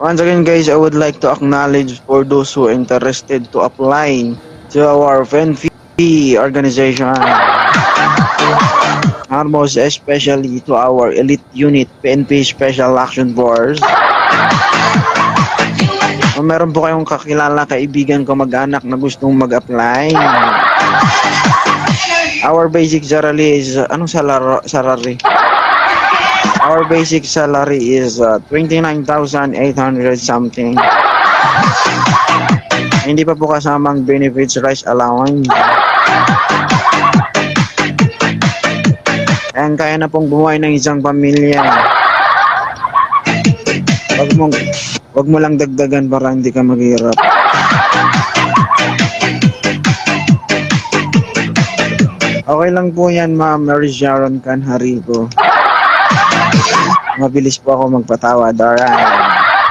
Once again guys, I would like to acknowledge for those who are interested to apply to our FNP organization. And most especially to our elite unit, PNP Special Action Force. Kung meron po kayong kakilala, kaibigan, kamag-anak na gustong mag-apply. Our basic salary is, anong salary? Our basic salary is 29,800 something. Hindi pa po kasamang benefits, rice allowance. And kaya na pong bumuhay ng isang pamilya. Wag mo lang dagdagan para hindi ka maghirap. Okay lang po yan, Ma'am Mary Sharon Canharico. Mabilis po ako magpatawad. Alright.